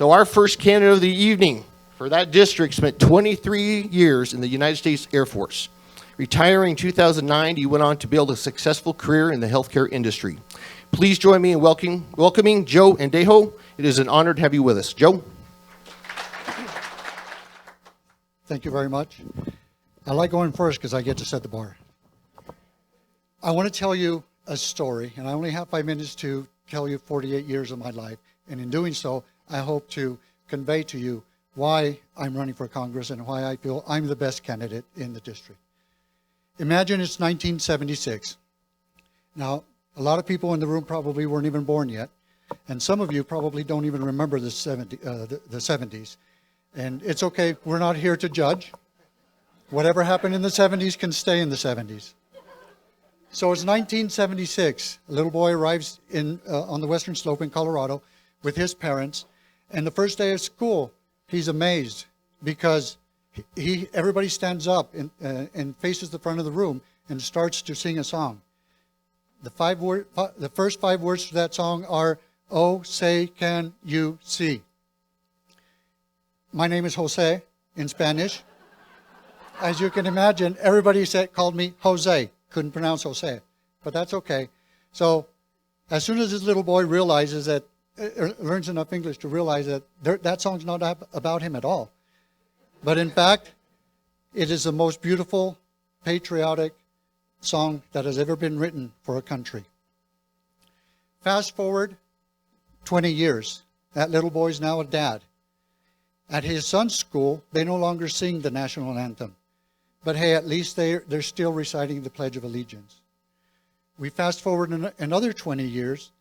So our first candidate of the evening for that district spent 23 years in the United States Air Force. Retiring in 2009, he went on to build a successful career in the healthcare industry. Please join me in welcoming Joe Andejo. It is an honor to have you with us. Joe? Thank you very much. I like going first because I get to set the bar. I want to tell you a story, and I only have 5 minutes to tell you 48 years of my life. And in doing so, I hope to convey to you why I'm running for Congress and why I feel I'm the best candidate in the district. Imagine it's 1976. Now, a lot of people in the room probably weren't even born yet, and some of you probably don't even remember the 70s. And it's okay, we're not here to judge. Whatever happened in the 70s can stay in the 70s. So it's 1976. A little boy arrives on the western slope in Colorado with his parents, and the first day of school, he's amazed because everybody stands up and faces the front of the room and starts to sing a song. The first 5 words to that song are, "Oh, say, can you see?" My name is Jose in Spanish. As you can imagine, everybody called me Jose. Couldn't pronounce Jose, but that's okay. So as soon as this little boy realizes that, learns enough English to realize that that song's not about him at all. But in fact, it is the most beautiful, patriotic song that has ever been written for a country. Fast forward 20 years. That little boy's now a dad. At his son's school, they no longer sing the national anthem. But hey, at least they're still reciting the Pledge of Allegiance. We fast forward another 20 years,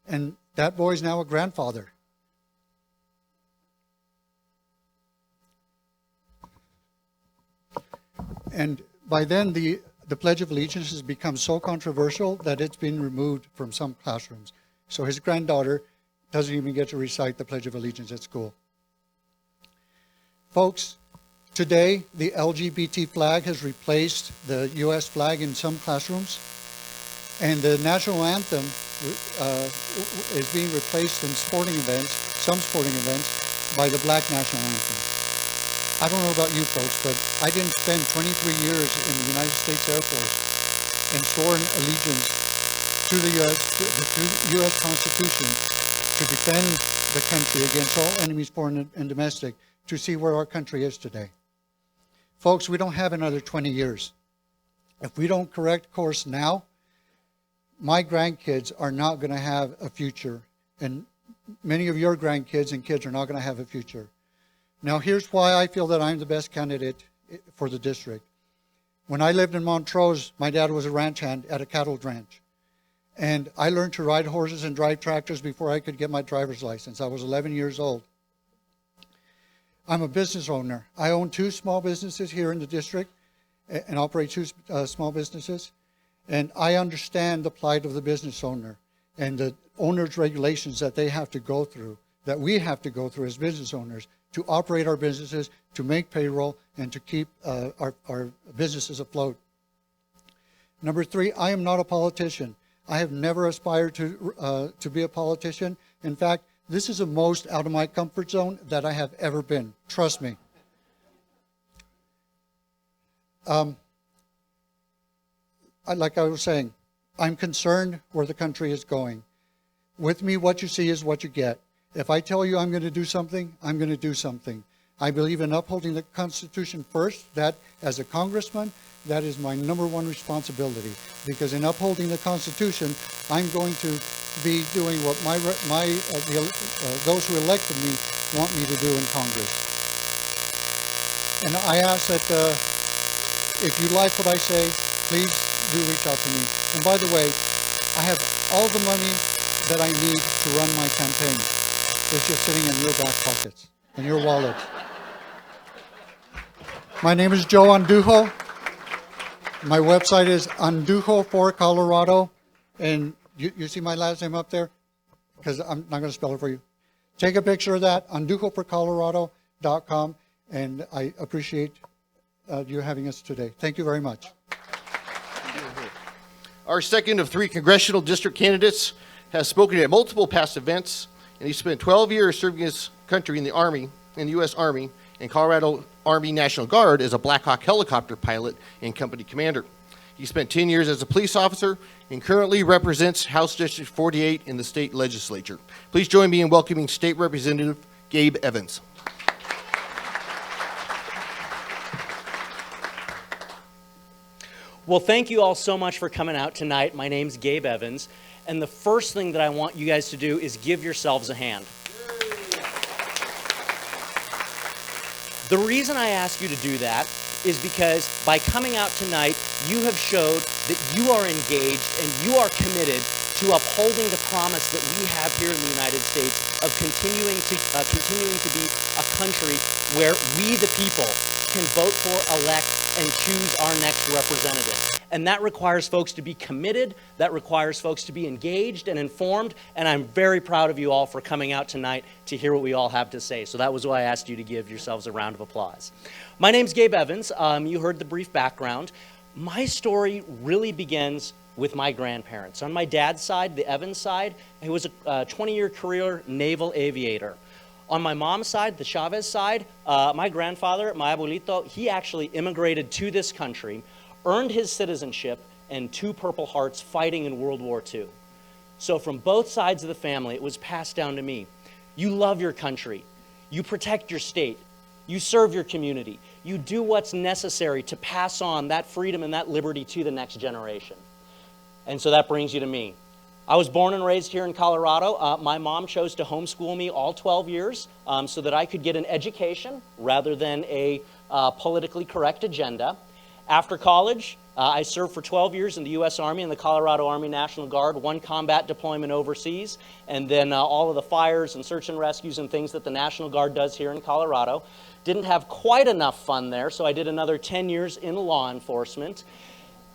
and that boy's now a grandfather. And by then, the Pledge of Allegiance has become so controversial that it's been removed from some classrooms. So his granddaughter doesn't even get to recite the Pledge of Allegiance at school. Folks, today the LGBT flag has replaced the U.S. flag in some classrooms, and the national anthem is being replaced in some sporting events, by the black national anthem. I don't know about you folks, but I didn't spend 23 years in the United States Air Force and sworn allegiance to the U.S. Constitution to defend the country against all enemies, foreign and domestic, to see where our country is today. Folks, we don't have another 20 years. If we don't correct course now, my grandkids are not going to have a future, and many of your grandkids and kids are not going to have a future. Now, here's why I feel that I'm the best candidate for the district. When I lived in Montrose, my dad was a ranch hand at a cattle ranch. And I learned to ride horses and drive tractors before I could get my driver's license. I was 11 years old. I'm a business owner. I own 2 small businesses here in the district and operate 2 small businesses. And I understand the plight of the business owner and the owner's regulations that they have to go through, that we have to go through as business owners to operate our businesses, to make payroll, and to keep our businesses afloat. Number 3, I am not a politician. I have never aspired to be a politician. In fact, this is the most out of my comfort zone that I have ever been. Trust me. Like I was saying, I'm concerned where the country is going. With me, what you see is what you get. If I tell you I'm going to do something, I'm going to do something. I believe in upholding the Constitution first. That, as a congressman, that is my number 1 responsibility. Because in upholding the Constitution, I'm going to be doing what those who elected me want me to do in Congress. And I ask that if you like what I say, please do reach out to me. And by the way, I have all the money that I need to run my campaign. It's just sitting in your back pockets, in your wallet. My name is Joe Andujo. My website is Andujo for Colorado. And you see my last name up there? Because I'm not going to spell it for you. Take a picture of that, andujoforcolorado.com. And I appreciate you having us today. Thank you very much. Our second of 3 congressional district candidates has spoken at multiple past events. and he spent 12 years serving his country in the Army, in the U.S. Army, and Colorado Army National Guard as a Black Hawk helicopter pilot and company commander. He spent 10 years as a police officer and currently represents House District 48 in the state legislature. Please join me in welcoming State Representative Gabe Evans. Well, thank you all so much for coming out tonight. My name's Gabe Evans, and the first thing that I want you guys to do is give yourselves a hand. The reason I ask you to do that is because by coming out tonight, you have showed that you are engaged and you are committed to upholding the promise that we have here in the United States of continuing to be a country where we, the people, can vote for, elect, and choose our next representative. And that requires folks to be committed, that requires folks to be engaged and informed, and I'm very proud of you all for coming out tonight to hear what we all have to say. So that was why I asked you to give yourselves a round of applause. My name's Gabe Evans. You heard the brief background. My story really begins with my grandparents. On my dad's side, the Evans side, he was a 20-year career naval aviator. On my mom's side, the Chavez side, my grandfather, my abuelito, he actually immigrated to this country, earned his citizenship, and 2 Purple Hearts fighting in World War II. So from both sides of the family, it was passed down to me. You love your country. You protect your state. You serve your community. You do what's necessary to pass on that freedom and that liberty to the next generation. And so that brings you to me. I was born and raised here in Colorado. My mom chose to homeschool me all 12 years so that I could get an education rather than a politically correct agenda. After college, I served for 12 years in the U.S. Army and the Colorado Army National Guard, 1 combat deployment overseas, and then all of the fires and search and rescues and things that the National Guard does here in Colorado. Didn't have quite enough fun there, so I did another 10 years in law enforcement.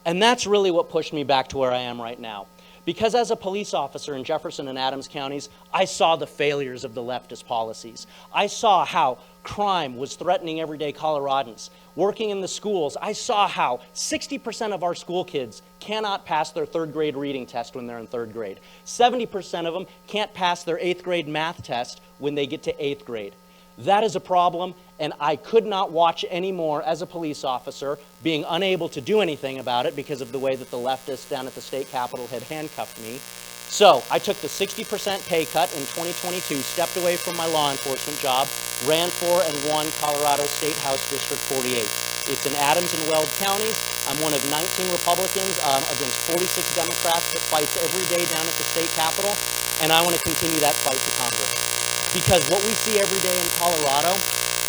And that's really what pushed me back to where I am right now. Because as a police officer in Jefferson and Adams counties, I saw the failures of the leftist policies. I saw how crime was threatening everyday Coloradans. Working in the schools, I saw how 60% of our school kids cannot pass their 3rd grade reading test when they're in 3rd grade. 70% of them can't pass their 8th grade math test when they get to 8th grade. That is a problem, and I could not watch anymore as a police officer, being unable to do anything about it because of the way that the leftists down at the state capitol had handcuffed me. So I took the 60% pay cut in 2022, stepped away from my law enforcement job, ran for and won Colorado State House District 48. It's in Adams and Weld counties. I'm one of 19 Republicans against 46 Democrats that fights every day down at the state capitol, and I want to continue that fight to Congress. Because what we see every day in Colorado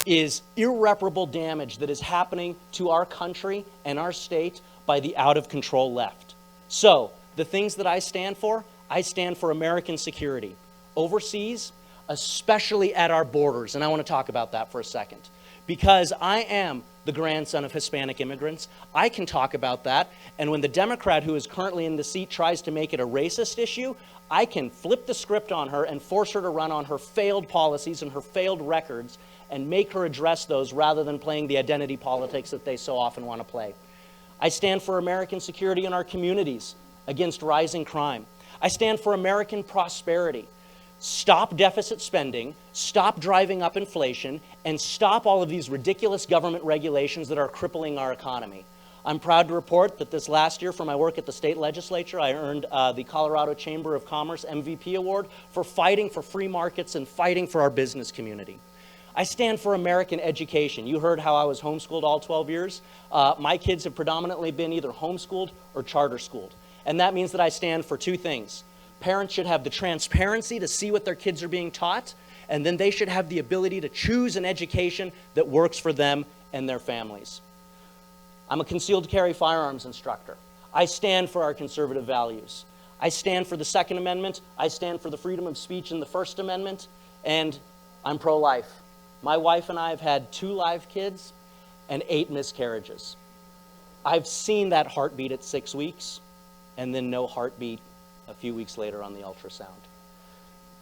is irreparable damage that is happening to our country and our state by the out-of-control left. So, the things that I stand for American security. Overseas, especially at our borders, and I want to talk about that for a second. Because I am the grandson of Hispanic immigrants, I can talk about that, and when the Democrat who is currently in the seat tries to make it a racist issue, I can flip the script on her and force her to run on her failed policies and her failed records and make her address those rather than playing the identity politics that they so often want to play. I stand for American security in our communities against rising crime. I stand for American prosperity. Stop deficit spending, stop driving up inflation, and stop all of these ridiculous government regulations that are crippling our economy. I'm proud to report that this last year for my work at the state legislature, I earned the Colorado Chamber of Commerce MVP Award for fighting for free markets and fighting for our business community. I stand for American education. You heard how I was homeschooled all 12 years. My kids have predominantly been either homeschooled or charter schooled. And that means that I stand for 2 things. Parents should have the transparency to see what their kids are being taught, and then they should have the ability to choose an education that works for them and their families. I'm a concealed carry firearms instructor. I stand for our conservative values. I stand for the Second Amendment. I stand for the freedom of speech in the First Amendment, and I'm pro-life. My wife and I have had 2 live kids and 8 miscarriages. I've seen that heartbeat at 6 weeks, and then no heartbeat a few weeks later on the ultrasound.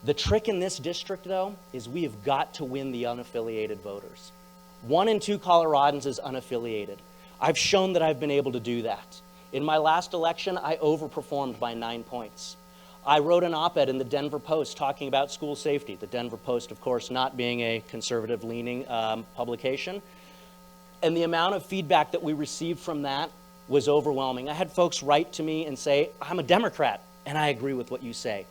The trick in this district, though, is we have got to win the unaffiliated voters. 1 in 2 Coloradans is unaffiliated. I've shown that I've been able to do that. In my last election, I overperformed by 9 points. I wrote an op-ed in the Denver Post talking about school safety. The Denver Post, of course, not being a conservative-leaning publication. And the amount of feedback that we received from that was overwhelming. I had folks write to me and say, I'm a Democrat, and I agree with what you say.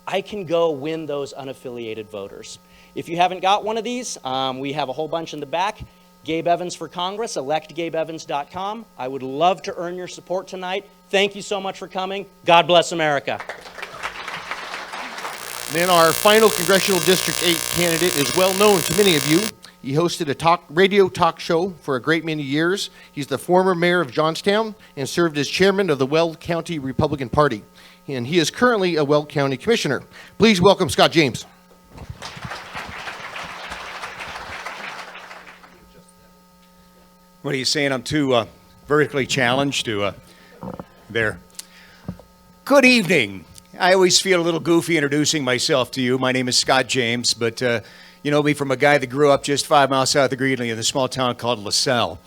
I can go win those unaffiliated voters. If you haven't got one of these, we have a whole bunch in the back. Gabe Evans for Congress, electgabeevans.com. I would love to earn your support tonight. Thank you so much for coming. God bless America. Then our final Congressional District 8 candidate is well known to many of you. He hosted a radio talk show for a great many years. He's the former mayor of Johnstown and served as chairman of the Weld County Republican Party. And he is currently a Weld County commissioner. Please welcome Scott James. What are you saying? I'm too vertically challenged to there. Good evening. I always feel a little goofy introducing myself to you. My name is Scott James, but you know me from a guy that grew up just 5 miles south of Greeley in a small town called LaSalle.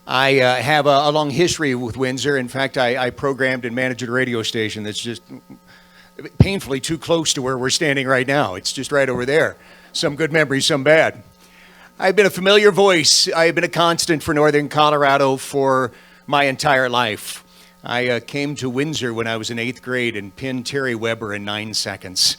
I have a long history with Windsor. In fact, I programmed and managed a radio station that's just painfully too close to where we're standing right now. It's just right over there. Some good memories, some bad. I've been a familiar voice. I've been a constant for Northern Colorado for my entire life. I came to Windsor when I was in 8th grade and pinned Terry Weber in 9 seconds.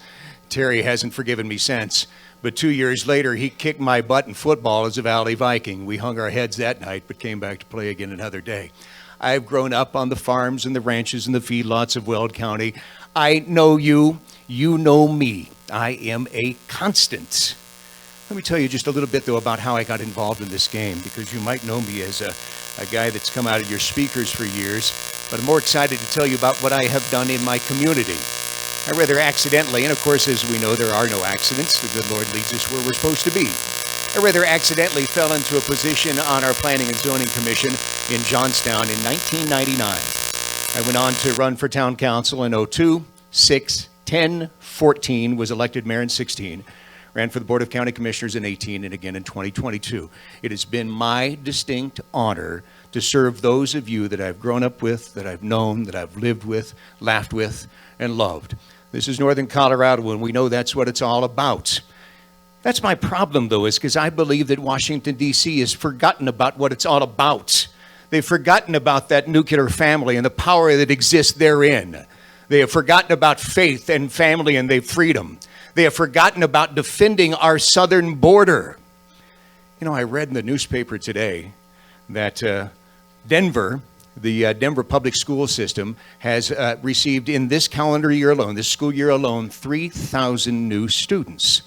Terry hasn't forgiven me since. But 2 years later, he kicked my butt in football as a Valley Viking. We hung our heads that night, but came back to play again another day. I've grown up on the farms and the ranches and the feedlots of Weld County. I know you. You know me. I am a constant. Let me tell you just a little bit, though, about how I got involved in this game, because you might know me as a guy that's come out of your speakers for years, but I'm more excited to tell you about what I have done in my community. I rather accidentally, and of course, as we know, there are no accidents. The good Lord leads us where we're supposed to be. I rather accidentally fell into a position on our Planning and Zoning Commission in Johnstown in 1999. I went on to run for town council in 02, 6, 10, 14, was elected mayor in 16. Ran for the Board of County Commissioners in 18 and again in 2022. It has been my distinct honor to serve those of you that I've grown up with, that I've known, that I've lived with, laughed with, and loved. This is Northern Colorado, and we know that's what it's all about. That's my problem, though, is because I believe that Washington, D.C. has forgotten about what it's all about. They've forgotten about that nuclear family and the power that exists therein. They have forgotten about faith and family and their freedom. They have forgotten about defending our southern border. You know, I read in the newspaper today that Denver, the Denver public school system, has received in this calendar year alone, this school year alone, 3,000 new students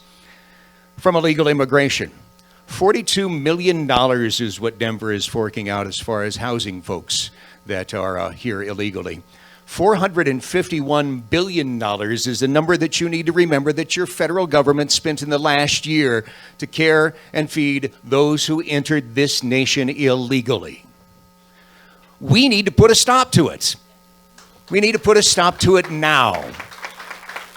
from illegal immigration. $42 million is what Denver is forking out as far as housing folks that are here illegally. $451 billion is the number that you need to remember that your federal government spent in the last year to care and feed those who entered this nation illegally. We need to put a stop to it. We need to put a stop to it now.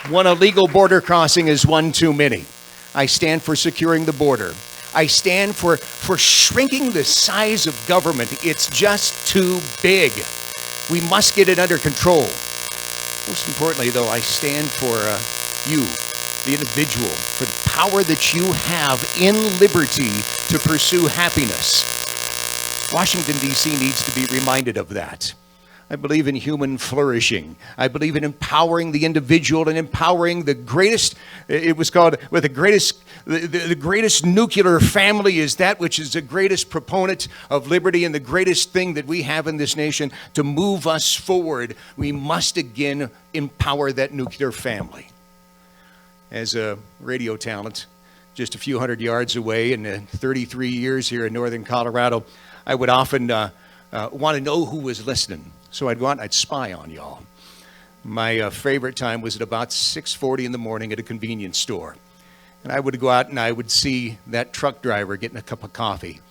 One illegal border crossing is one too many. I stand for securing the border. I stand for shrinking the size of government. It's just too big. We must get it under control. Most importantly, though, I stand for you, the individual, for the power that you have in liberty to pursue happiness. Washington, D.C. needs to be reminded of that. I believe in human flourishing. I believe in empowering the individual and empowering the greatest, it was called, with the greatest nuclear family is that which is the greatest proponent of liberty and the greatest thing that we have in this nation to move us forward. We must again empower that nuclear family. As a radio talent, just a few hundred yards away in 33 years here in Northern Colorado, I would often want to know who was listening. So I'd go out and I'd spy on y'all. My favorite time was at about 6:40 in the morning at a convenience store. And I would go out and I would see that truck driver getting a cup of coffee,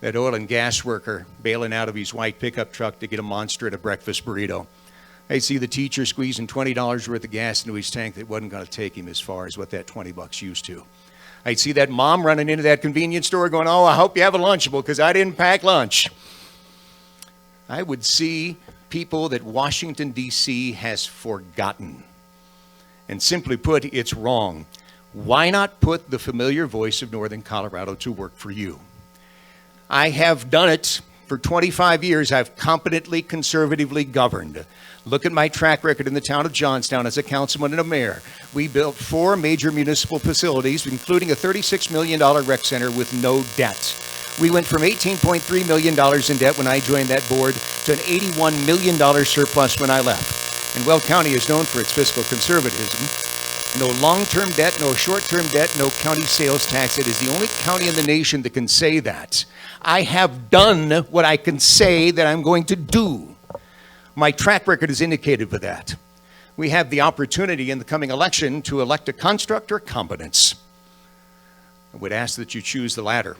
that oil and gas worker bailing out of his white pickup truck to get a monster and a breakfast burrito. I'd see the teacher squeezing $20 worth of gas into his tank that wasn't going to take him as far as what that $20 used to. I'd see that mom running into that convenience store going, oh, I hope you have a Lunchable because I didn't pack lunch. I would see people that Washington, D.C. has forgotten. And simply put, it's wrong. Why not put the familiar voice of Northern Colorado to work for you? I have done it. For 25 years, I've competently, conservatively governed. Look at my track record in the town of Johnstown as a councilman and a mayor. We built 4 major municipal facilities, including a $36 million rec center with no debt. We went from $18.3 million in debt when I joined that board to an $81 million surplus when I left. And Weld County is known for its fiscal conservatism. No long-term debt, no short-term debt, no county sales tax. It is the only county in the nation that can say that. I have done what I can say that I'm going to do. My track record is indicative of that. We have the opportunity in the coming election to elect a construct or competence. I would ask that you choose the latter.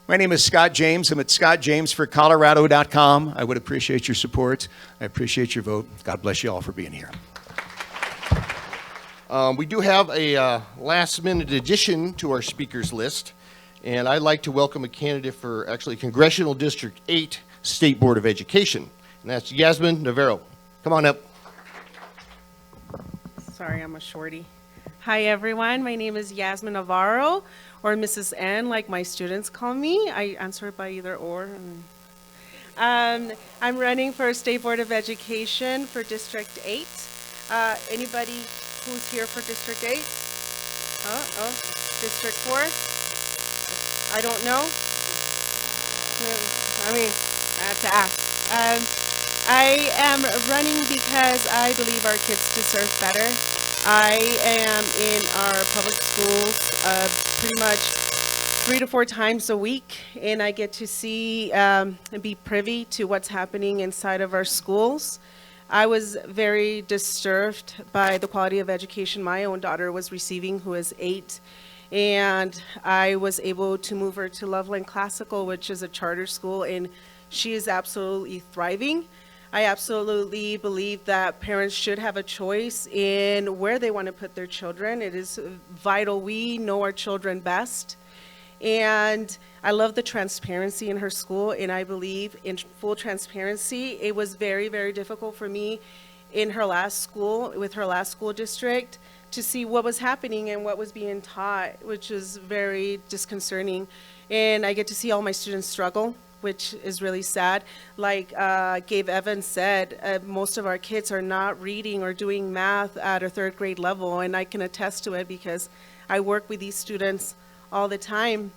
My name is Scott James. I'm at scottjamesforcolorado.com. I would appreciate your support. I appreciate your vote. God bless you all for being here. We do have a last-minute addition to our speakers list, and I'd like to welcome a candidate for actually Congressional District 8 State Board of Education, and that's Yasmin Navarro. Come on up. Sorry, I'm a shorty. Hi, everyone. My name is Yasmin Navarro, or Mrs. N, like my students call me. I answer by either or. I'm running for State Board of Education for District 8. Anybody who's here for District 8? District 4? I don't know. I mean, I have to ask. I am running because I believe our kids deserve better. I am in our public schools pretty much 3 to 4 times a week, and I get to see and be privy to what's happening inside of our schools. I was very disturbed by the quality of education my own daughter was receiving, who is 8, and I was able to move her to Loveland Classical, which is a charter school, and she is absolutely thriving. I absolutely believe that parents should have a choice in where they want to put their children. It is vital. We know our children best. And I love the transparency in her school, and I believe in full transparency. It was very, very difficult for me in her last school, with her last school district, to see what was happening and what was being taught, which is very disconcerting. And I get to see all my students struggle, which is really sad. Like Gabe Evans said, most of our kids are not reading or doing math at a 3rd grade level, and I can attest to it because I work with these students all the time.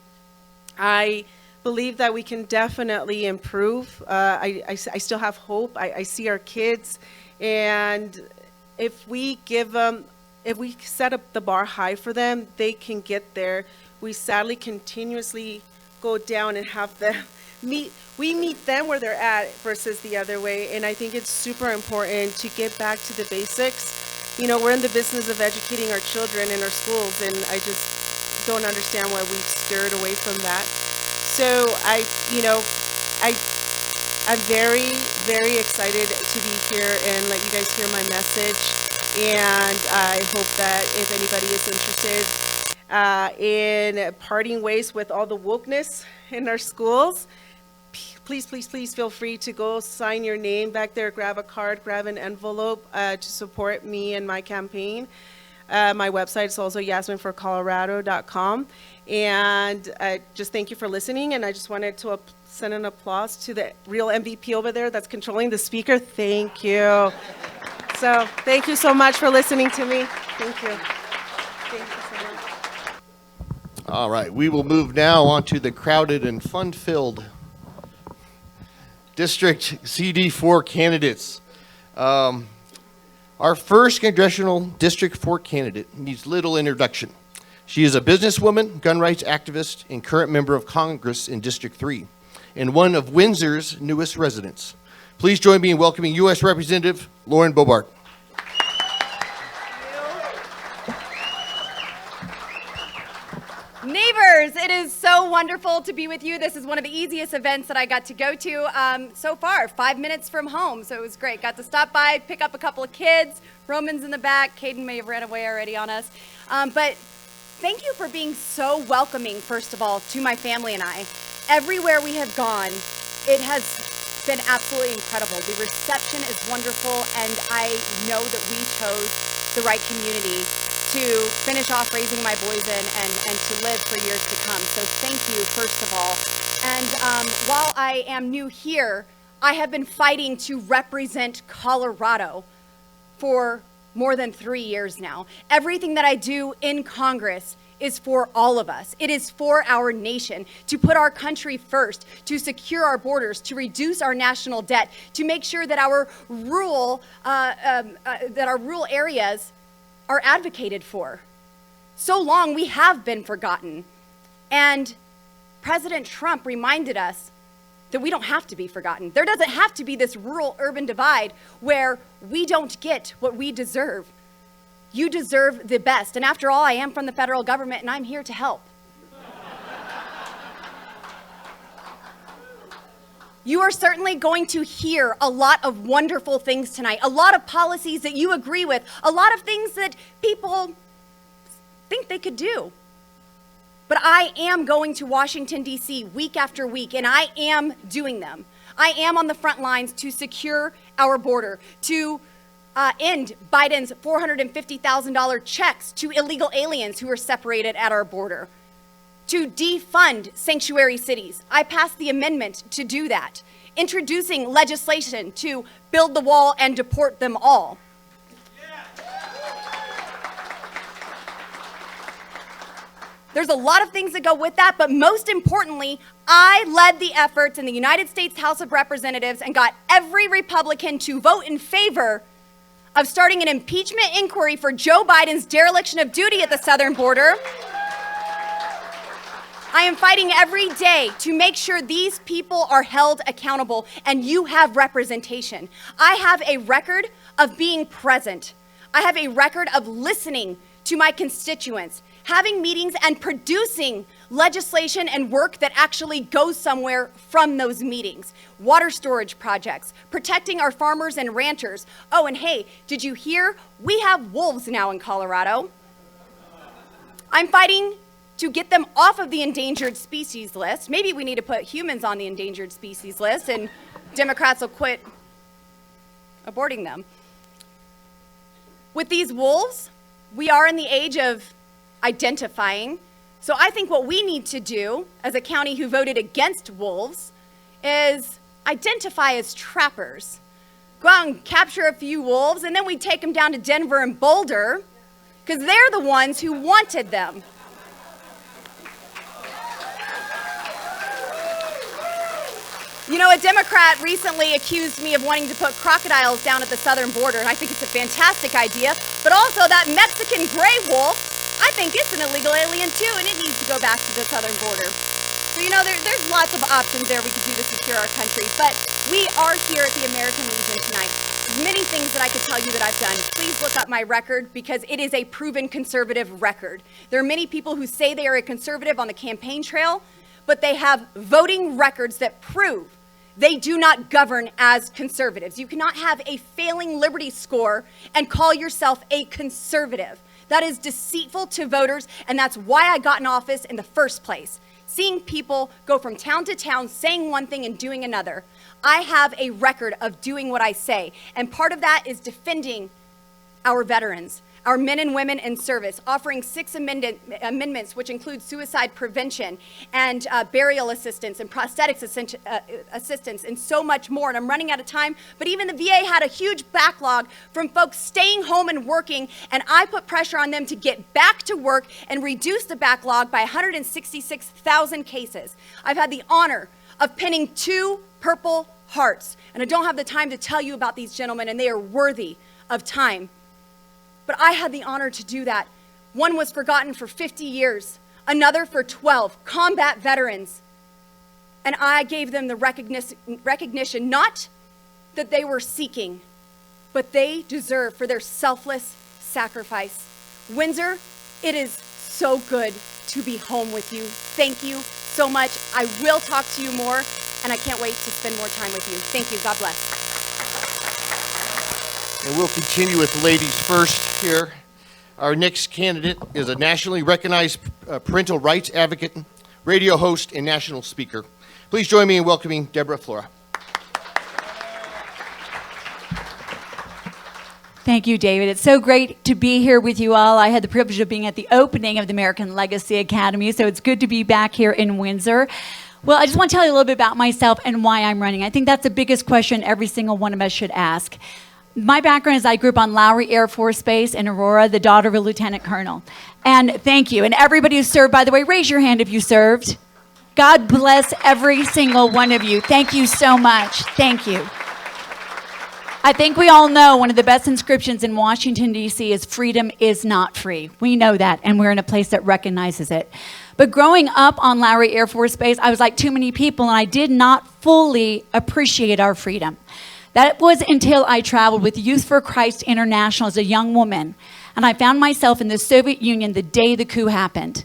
I believe that we can definitely improve. I still have hope. I see our kids, and if we give them, if we set up the bar high for them, they can get there. We sadly continuously go down and have them we meet them where they're at versus the other way, and I think it's super important to get back to the basics. You know, we're in the business of educating our children in our schools, and I just don't understand why we've steered away from that. So I'm very, very excited to be here and let you guys hear my message, and I hope that if anybody is interested in parting ways with all the wokeness in our schools, please, please, please feel free to go sign your name back there, grab a card, grab an envelope to support me and my campaign. My website is also yasminforcolorado.com. And just thank you for listening. And I just wanted to send an applause to the real MVP over there that's controlling the speaker. Thank you. So thank you so much for listening to me. Thank you. Thank you so much. All right, we will move now on to the crowded and fun-filled District CD4 candidates. Our first Congressional District 4 candidate needs little introduction. She is a businesswoman, gun rights activist, and current member of Congress in District 3, and one of Windsor's newest residents. Please join me in welcoming U.S. Representative Lauren Boebert. Neighbors, it is so wonderful to be with you. This is one of the easiest events that I got to go to so far, 5 minutes from home, so it was great. Got to stop by, pick up a couple of kids. Roman's in the back. Caden may have ran away already on us. But thank you for being so welcoming, first of all, to my family and I. Everywhere we have gone, it has been absolutely incredible. The reception is wonderful, and I know that we chose the right community to finish off raising my boys in and to live for years to come. So thank you, first of all. And while I am new here, I have been fighting to represent Colorado for more than 3 years now. Everything that I do in Congress is for all of us. It is for our nation, to put our country first, to secure our borders, to reduce our national debt, to make sure that our rural areas are advocated for. So long we have been forgotten. And President Trump reminded us that we don't have to be forgotten. There doesn't have to be this rural-urban divide where we don't get what we deserve. You deserve the best. And after all, I am from the federal government, and I'm here to help. You are certainly going to hear a lot of wonderful things tonight, a lot of policies that you agree with, a lot of things that people think they could do. But I am going to Washington, D.C. week after week, and I am doing them. I am on the front lines to secure our border, to end Biden's $450,000 checks to illegal aliens who are separated at our border, to defund sanctuary cities. I passed the amendment to do that, introducing legislation to build the wall and deport them all. There's a lot of things that go with that, but most importantly, I led the efforts in the United States House of Representatives and got every Republican to vote in favor of starting an impeachment inquiry for Joe Biden's dereliction of duty at the southern border. I am fighting every day to make sure these people are held accountable and you have representation. I have a record of being present. I have a record of listening to my constituents, having meetings and producing legislation and work that actually goes somewhere from those meetings. Water storage projects, protecting our farmers and ranchers. Oh, and hey, did you hear? We have wolves now in Colorado. I'm fighting to get them off of the endangered species list. Maybe we need to put humans on the endangered species list and Democrats will quit aborting them. With these wolves, we are in the age of identifying. So I think what we need to do as a county who voted against wolves is identify as trappers. Go out and capture a few wolves, and then we take them down to Denver and Boulder because they're the ones who wanted them. You know, a Democrat recently accused me of wanting to put crocodiles down at the southern border, and I think it's a fantastic idea. But also that Mexican gray wolf, I think it's an illegal alien too, and it needs to go back to the southern border. So, you know, there's lots of options there we could do to secure our country, but we are here at the American Legion tonight. Many things that I could tell you that I've done. Please look up my record because it is a proven conservative record. There are many people who say they are a conservative on the campaign trail, but they have voting records that prove they do not govern as conservatives. You cannot have a failing Liberty score and call yourself a conservative. That is deceitful to voters, and that's why I got in office in the first place. Seeing people go from town to town saying one thing and doing another. I have a record of doing what I say, and part of that is defending our veterans, our men and women in service, offering 6 amendments, which include suicide prevention and burial assistance and prosthetics assistance and so much more. And I'm running out of time, but even the VA had a huge backlog from folks staying home and working, and I put pressure on them to get back to work and reduce the backlog by 166,000 cases. I've had the honor of pinning 2 Purple Hearts, and I don't have the time to tell you about these gentlemen, and they are worthy of time. But I had the honor to do that. One was forgotten for 50 years, another for 12, combat veterans. And I gave them the recognition, not that they were seeking, but they deserve for their selfless sacrifice. Windsor, it is so good to be home with you. Thank you so much. I will talk to you more, and I can't wait to spend more time with you. Thank you. God bless. And we'll continue with ladies first here. Our next candidate is a nationally recognized parental rights advocate, radio host, and national speaker. Please join me in welcoming Deborah Flora. Thank you, David. It's so great to be here with you all. I had the privilege of being at the opening of the American Legacy Academy, so it's good to be back here in Windsor. Well, I just want to tell you a little bit about myself and why I'm running. I think that's the biggest question every single one of us should ask. My background is I grew up on Lowry Air Force Base in Aurora, the daughter of a lieutenant colonel. And thank you. And everybody who served, by the way, raise your hand if you served. God bless every single one of you. Thank you so much. Thank you. I think we all know one of the best inscriptions in Washington, D.C. is freedom is not free. We know that, and we're in a place that recognizes it. But growing up on Lowry Air Force Base, I was like too many people, and I did not fully appreciate our freedom. That was until I traveled with Youth for Christ International as a young woman, and I found myself in the Soviet Union the day the coup happened.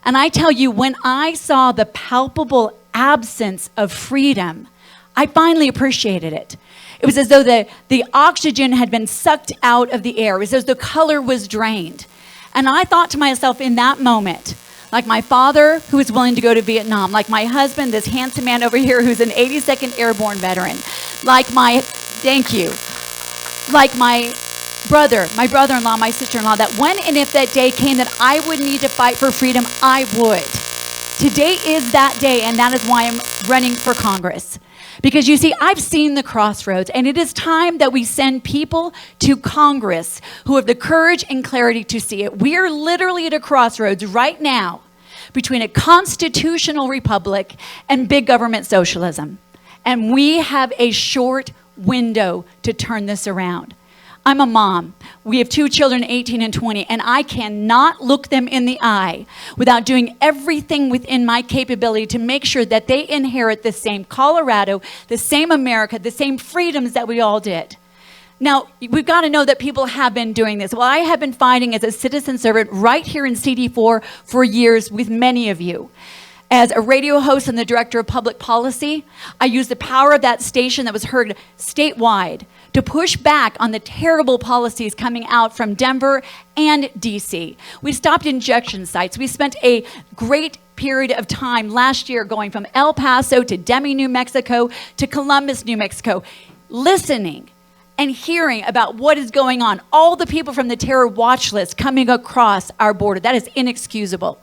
And I tell you, when I saw the palpable absence of freedom, I finally appreciated it. It was as though the oxygen had been sucked out of the air. It was as though the color was drained. And I thought to myself in that moment, like my father, who was willing to go to Vietnam, like my husband, this handsome man over here who's an 82nd Airborne veteran, like thank you, like my brother-in-law, my sister-in-law, that when and if that day came that I would need to fight for freedom, I would. Today is that day, and that is why I'm running for Congress. Because you see, I've seen the crossroads, and it is time that we send people to Congress who have the courage and clarity to see it. We are literally at a crossroads right now between a constitutional republic and big government socialism. And we have a short window to turn this around. I'm a mom. We have two children, 18 and 20, and I cannot look them in the eye without doing everything within my capability to make sure that they inherit the same Colorado, the same America, the same freedoms that we all did. Now, we've got to know that people have been doing this. Well, I have been fighting as a citizen servant right here in CD4 for years with many of you. As a radio host and the director of public policy, I used the power of that station that was heard statewide to push back on the terrible policies coming out from Denver and DC. We stopped injection sites. We spent a great period of time last year going from El Paso to Demi, New Mexico to Columbus, New Mexico, listening and hearing about what is going on. All the people from the terror watch list coming across our border. That is inexcusable.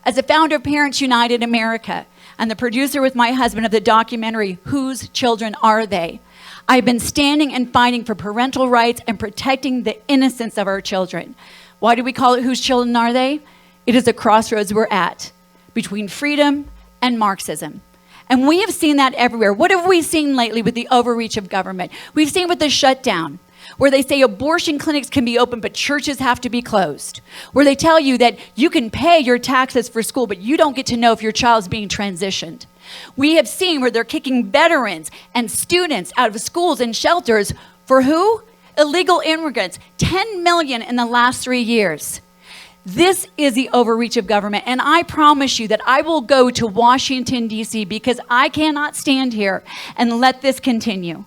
As a founder of Parents United America and the producer with my husband of the documentary, Whose Children Are They?, I've been standing and fighting for parental rights and protecting the innocence of our children. Why do we call it Whose Children Are They? It is a crossroads we're at between freedom and Marxism. And we have seen that everywhere. What have we seen lately with the overreach of government? We've seen with the shutdown, where they say abortion clinics can be open, but churches have to be closed. Where they tell you that you can pay your taxes for school, but you don't get to know if your child's being transitioned. We have seen where they're kicking veterans and students out of schools and shelters for who? Illegal immigrants. 10 million in the last 3 years. This is the overreach of government, and I promise you that I will go to Washington, D.C., because I cannot stand here and let this continue.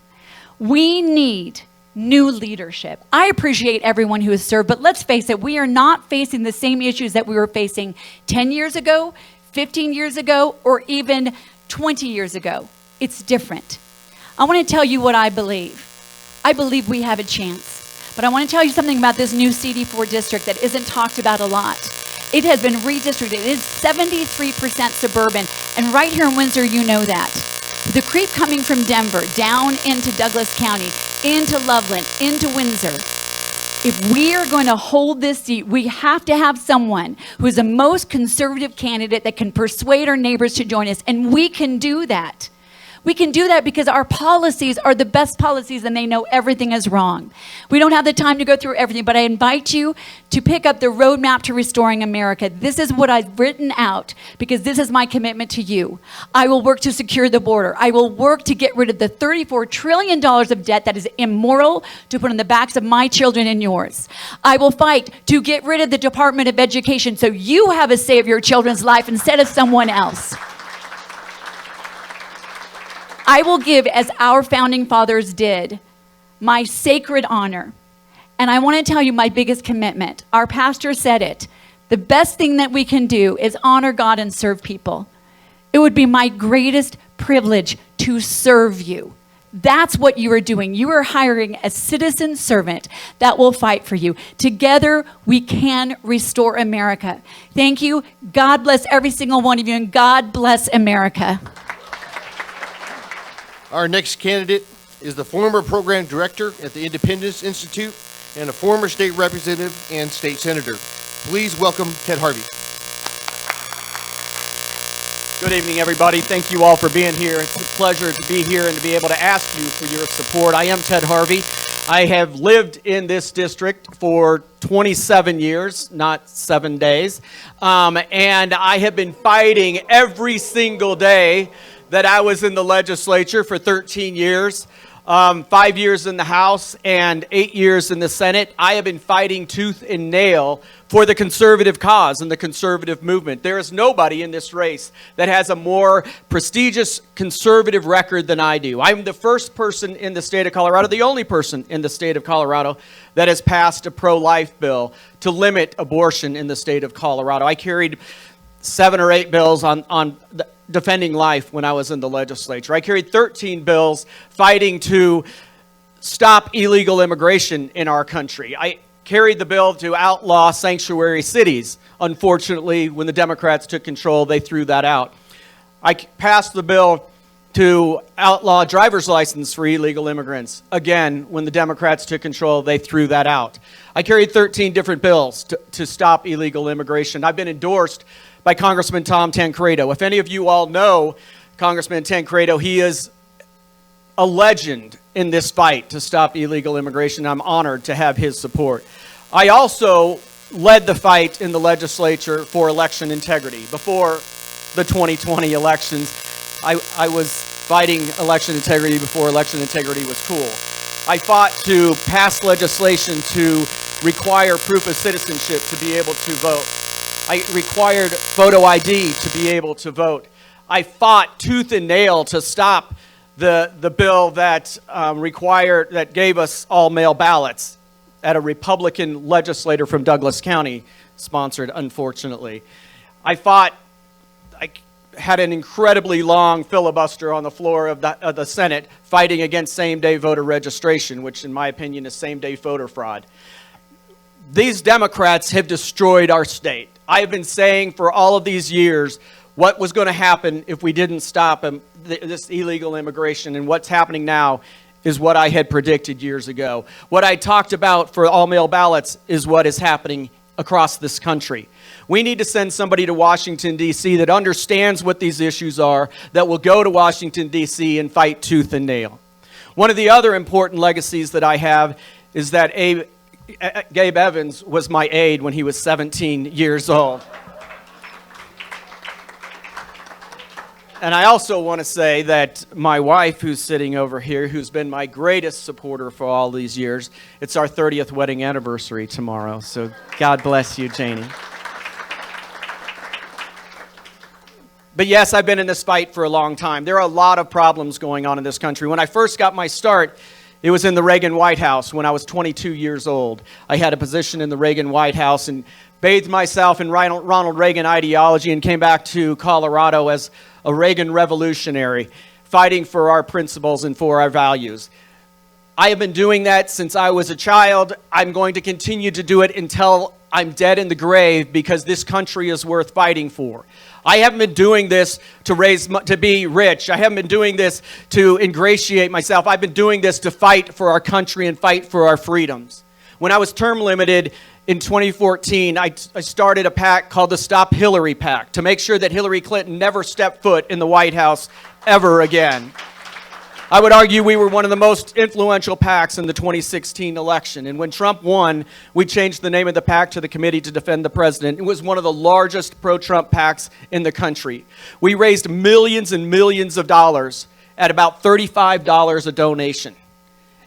We need new leadership. I appreciate everyone who has served, but let's face it, we are not facing the same issues that we were facing 10 years ago, 15 years ago, or even 20 years ago. It's different. I want to tell you what I believe. I believe we have a chance. But I want to tell you something about this new CD4 district that isn't talked about a lot. It has been redistricted. It is 73% suburban. And right here in Windsor, you know that. The creep coming from Denver down into Douglas County, into Loveland, into Windsor. If we are going to hold this seat, we have to have someone who is the most conservative candidate that can persuade our neighbors to join us. And we can do that. We can do that because our policies are the best policies and they know everything is wrong. We don't have the time to go through everything, but I invite you to pick up the roadmap to restoring America. This is what I've written out because this is my commitment to you. I will work to secure the border. I will work to get rid of the $34 trillion of debt that is immoral to put on the backs of my children and yours. I will fight to get rid of the Department of Education so you have a say of your children's life instead of someone else. I will give, as our founding fathers did, my sacred honor. And I want to tell you my biggest commitment. Our pastor said it. The best thing that we can do is honor God and serve people. It would be my greatest privilege to serve you. That's what you are doing. You are hiring a citizen servant that will fight for you. Together, we can restore America. Thank you. God bless every single one of you, and God bless America. Our next candidate is the former program director at the Independence Institute and a former state representative and state senator. Please welcome Ted Harvey. Good evening, everybody. Thank you all for being here. It's a pleasure to be here and to be able to ask you for your support. I am Ted Harvey. I have lived in this district for 27 years, not 7 days, and I have been fighting every single day that I was in the legislature for 13 years. 5 years in the House and 8 years in the Senate. I have been fighting tooth and nail for the conservative cause and the conservative movement. There is nobody in this race that has a more prestigious conservative record than I do. I'm the first person in the state of Colorado, the only person in the state of Colorado that has passed a pro-life bill to limit abortion in the state of Colorado. I carried 7 or 8 bills on defending life when I was in the legislature. I carried 13 bills fighting to stop illegal immigration in our country. I carried the bill to outlaw sanctuary cities. Unfortunately, when the Democrats took control, they threw that out. I passed the bill to outlaw driver's license for illegal immigrants. Again, when the Democrats took control, they threw that out. I carried 13 different bills to stop illegal immigration. I've been endorsed by Congressman Tom Tancredo. If any of you all know Congressman Tancredo, he is a legend in this fight to stop illegal immigration. I'm honored to have his support. I also led the fight in the legislature for election integrity. Before the 2020 elections, I was fighting election integrity before election integrity was cool. I fought to pass legislation to require proof of citizenship to be able to vote. I required photo ID to be able to vote. I fought tooth and nail to stop the bill that that gave us all mail ballots at a Republican legislator from Douglas County, sponsored, unfortunately. I had an incredibly long filibuster on the floor of the Senate fighting against same-day voter registration, which in my opinion is same-day voter fraud. These Democrats have destroyed our state. I have been saying for all of these years what was going to happen if we didn't stop this illegal immigration, and what's happening now is what I had predicted years ago. What I talked about for all-mail ballots is what is happening across this country. We need to send somebody to Washington, D.C. that understands what these issues are, that will go to Washington, D.C. and fight tooth and nail. One of the other important legacies that I have is that Gabe Evans was my aide when he was 17 years old. And I also want to say that my wife, who's sitting over here, who's been my greatest supporter for all these years, it's our 30th wedding anniversary tomorrow. So God bless you, Janie. But yes, I've been in this fight for a long time. There are a lot of problems going on in this country. When I first got my start, it was in the Reagan White House when I was 22 years old. I had a position in the Reagan White House and bathed myself in Ronald Reagan ideology and came back to Colorado as a Reagan revolutionary, fighting for our principles and for our values. I have been doing that since I was a child. I'm going to continue to do it until I'm dead in the grave, because this country is worth fighting for. I haven't been doing this to be rich. I haven't been doing this to ingratiate myself. I've been doing this to fight for our country and fight for our freedoms. When I was term limited in 2014, I started a PAC called the Stop Hillary PAC to make sure that Hillary Clinton never stepped foot in the White House ever again. I would argue we were one of the most influential PACs in the 2016 election. And when Trump won, we changed the name of the PAC to the Committee to Defend the President. It was one of the largest pro-Trump PACs in the country. We raised millions and millions of dollars at about $35 a donation.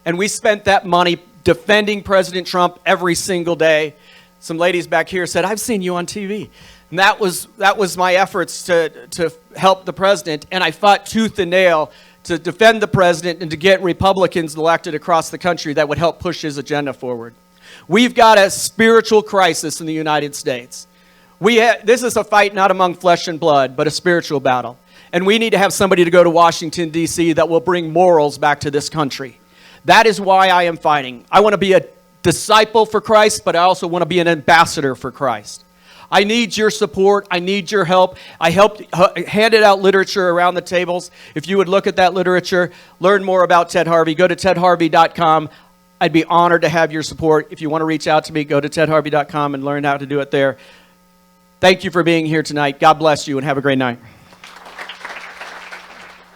And we spent that money defending President Trump every single day. Some ladies back here said, "I've seen you on TV." And that was my efforts to help the president. And I fought tooth and nail to defend the president and to get Republicans elected across the country that would help push his agenda forward. We've got a spiritual crisis in the United States. This is a fight not among flesh and blood, but a spiritual battle. And we need to have somebody to go to Washington, D.C. that will bring morals back to this country. That is why I am fighting. I want to be a disciple for Christ, but I also want to be an ambassador for Christ. I need your support. I need your help. I handed out literature around the tables. If you would look at that literature, learn more about Ted Harvey, go to tedharvey.com. I'd be honored to have your support. If you want to reach out to me, go to tedharvey.com and learn how to do it there. Thank you for being here tonight. God bless you and have a great night.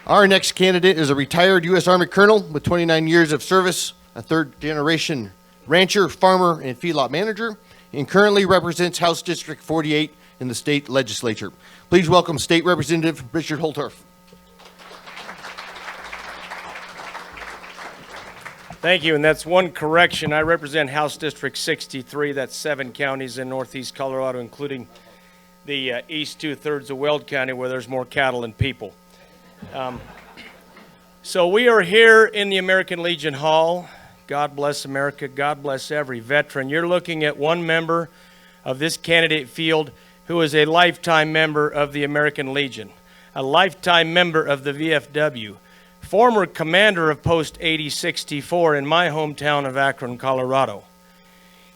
Our next candidate is a retired U.S. Army colonel with 29 years of service, a third-generation rancher, farmer, and feedlot manager, and currently represents House District 48 in the state legislature. Please welcome State Representative Richard Holtorf. Thank you, and that's one correction. I represent House District 63. That's 7 counties in northeast Colorado, including the east 2/3 of Weld County, where there's more cattle than people. So we are here in the American Legion Hall. God bless America. God bless every veteran. You're looking at one member of this candidate field who is a lifetime member of the American Legion, a lifetime member of the VFW, former commander of Post 8064 in my hometown of Akron, Colorado.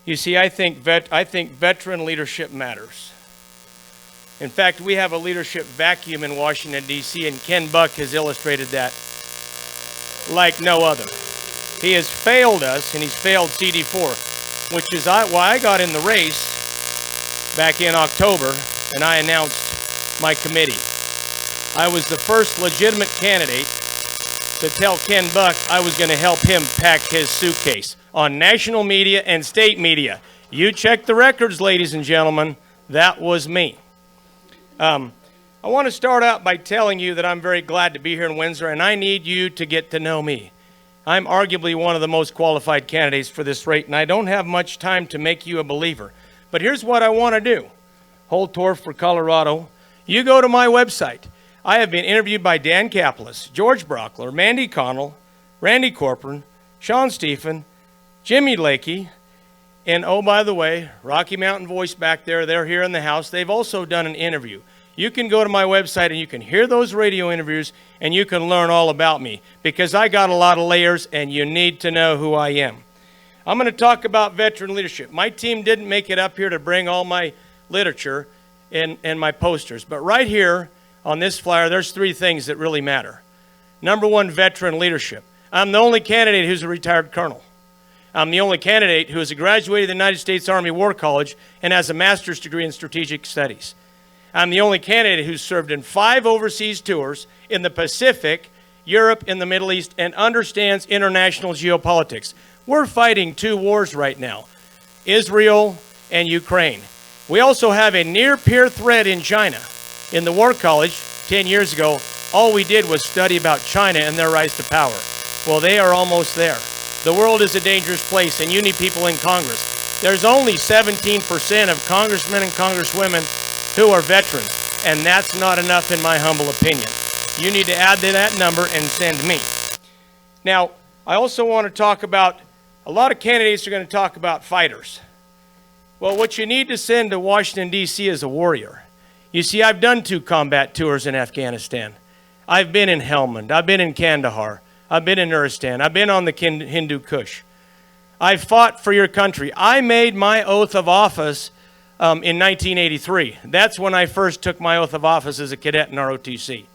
You see, I think veteran leadership matters. In fact, we have a leadership vacuum in Washington, D.C., and Ken Buck has illustrated that like no other. He has failed us, and he's failed CD4, which is why I got in the race back in October, and I announced my committee. I was the first legitimate candidate to tell Ken Buck I was going to help him pack his suitcase on national media and state media. You check the records, ladies and gentlemen. That was me. I want to start out by telling you that I'm very glad to be here in Windsor, and I need you to get to know me. I'm arguably one of the most qualified candidates for this rate, and I don't have much time to make you a believer. But here's what I want to do. Holtorf for Colorado. You go to my website. I have been interviewed by Dan Caplis, George Brockler, Mandy Connell, Randy Corcoran, Sean Stephen, Jimmy Lakey, and oh, by the way, Rocky Mountain Voice back there, they're here in the house. They've also done an interview. You can go to my website and you can hear those radio interviews and you can learn all about me because I got a lot of layers and you need to know who I am. I'm going to talk about veteran leadership. My team didn't make it up here to bring all my literature and my posters, but right here on this flyer, there's 3 things that really matter. Number 1, veteran leadership. I'm the only candidate who's a retired colonel. I'm the only candidate who has graduated the United States Army War College and has a master's degree in strategic studies. I'm the only candidate who's served in 5 overseas tours in the Pacific, Europe, and the Middle East, and understands international geopolitics. We're fighting 2 wars right now, Israel and Ukraine. We also have a near-peer threat in China. In the War College 10 years ago, all we did was study about China and their rise to power. Well, they are almost there. The world is a dangerous place, and you need people in Congress. There's only 17% of congressmen and congresswomen who are veterans, and that's not enough in my humble opinion. You need to add to that number and send me. Now, I also want to talk about, a lot of candidates are going to talk about fighters. Well, what you need to send to Washington, D.C. is a warrior. You see, I've done 2 combat tours in Afghanistan. I've been in Helmand, I've been in Kandahar, I've been in Nuristan, I've been on the Hindu Kush. I fought for your country. I made my oath of office in 1983. That's when I first took my oath of office as a cadet in ROTC.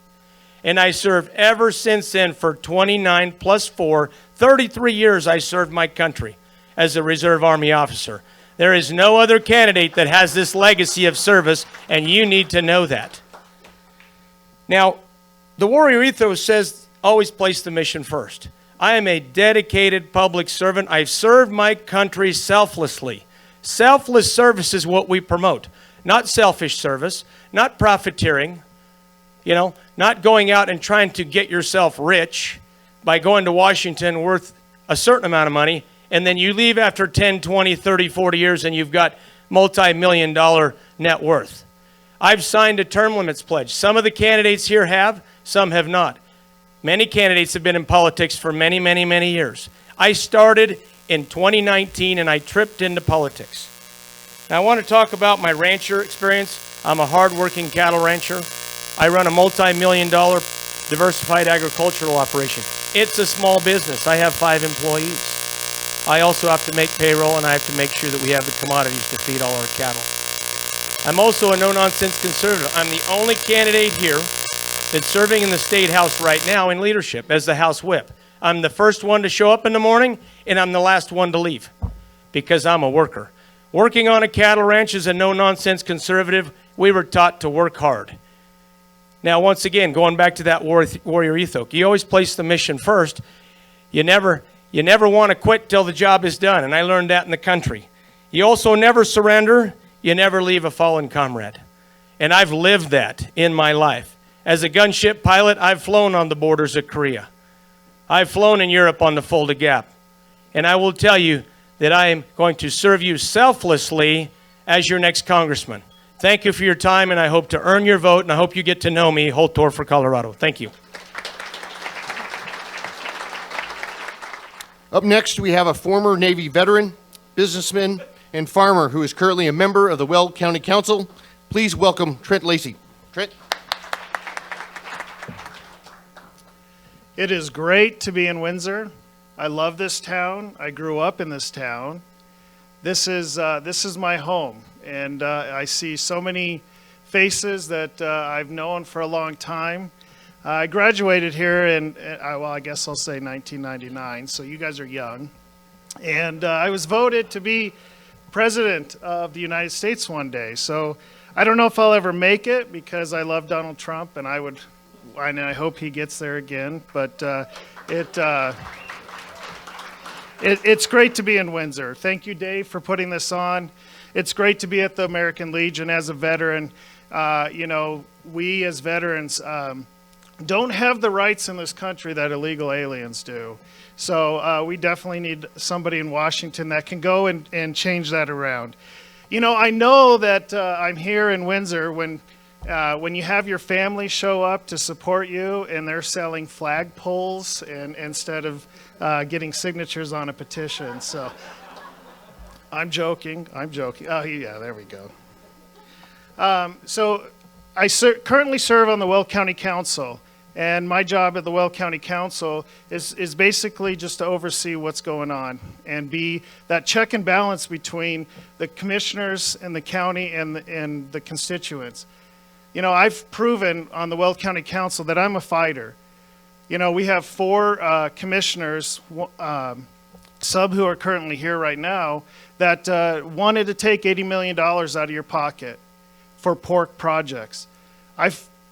And I served ever since then for 29 plus 4, 33 years I served my country as a Reserve Army officer. There is no other candidate that has this legacy of service, and you need to know that. Now, the warrior ethos says always place the mission first. I am a dedicated public servant. I've served my country selflessly. Selfless service is what we promote, not selfish service, not profiteering, not going out and trying to get yourself rich by going to Washington worth a certain amount of money, and then you leave after 10, 20, 30, 40 years and you've got multi-million-dollar net worth. I've signed a term limits pledge. Some of the candidates here have, some have not. Many candidates have been in politics for many, many, many years. I started in 2019 and I tripped into politics. Now I want to talk about my rancher experience. I'm a hard-working cattle rancher. I run a multi-million-dollar diversified agricultural operation. It's a small business. I have 5 employees. I also have to make payroll, and I have to make sure that we have the commodities to feed all our cattle. I'm also a no-nonsense conservative. I'm the only candidate here that's serving in the State House right now in leadership as the House Whip. I'm the first one to show up in the morning, and I'm the last one to leave because I'm a worker. Working on a cattle ranch as a no-nonsense conservative, we were taught to work hard. Now, once again, going back to that warrior ethos, you always place the mission first. You never want to quit till the job is done, and I learned that in the country. You also never surrender. You never leave a fallen comrade. And I've lived that in my life. As a gunship pilot, I've flown on the borders of Korea. I've flown in Europe on the Fulda Gap. And I will tell you that I am going to serve you selflessly as your next congressman. Thank you for your time, and I hope to earn your vote, and I hope you get to know me, Holtorf for Colorado. Thank you. Up next, we have a former Navy veteran, businessman, and farmer who is currently a member of the Weld County Council. Please welcome Trent Lacey. Trent. It is great to be in Windsor. I love this town. I grew up in this town. This is my home, and I see so many faces that I've known for a long time. I graduated here in, well, I guess I'll say 1999, so you guys are young. And I was voted to be president of the United States one day. So I don't know if I'll ever make it because I love Donald Trump, and I hope he gets there again. But it's great to be in Windsor. Thank you, Dave, for putting this on. It's great to be at the American Legion as a veteran. We as veterans don't have the rights in this country that illegal aliens do. So we definitely need somebody in Washington that can go and change that around. I know that I'm here in Windsor when you have your family show up to support you and they're selling flagpoles instead of getting signatures on a petition. So I'm joking. Oh, yeah, there we go. So I currently serve on the Weld County Council. And my job at the Weld County Council is basically just to oversee what's going on and be that check and balance between the commissioners and the county and the constituents. I've proven on the Weld County Council that I'm a fighter. We have 4 commissioners, some who are currently here right now, that wanted to take $80 million out of your pocket for pork projects.